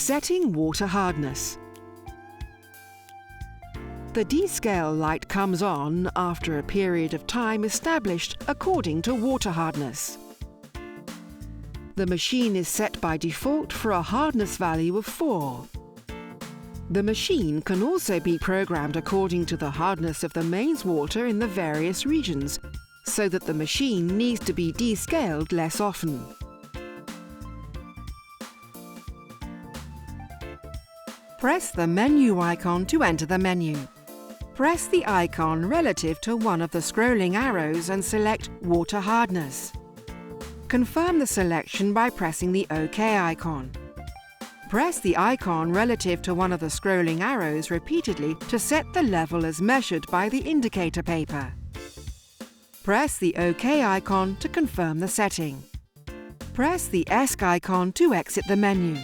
Setting water hardness. The descale light comes on after a period of time established according to water hardness. The machine is set by default for a hardness value of 4. The machine can also be programmed according to the hardness of the mains water in the various regions, so that the machine needs to be descaled less often. Press the menu icon to enter the menu. Press the icon relative to one of the scrolling arrows and select Water Hardness. Confirm the selection by pressing the OK icon. Press the icon relative to one of the scrolling arrows repeatedly to set the level as measured by the indicator paper. Press the OK icon to confirm the setting. Press the ESC icon to exit the menu.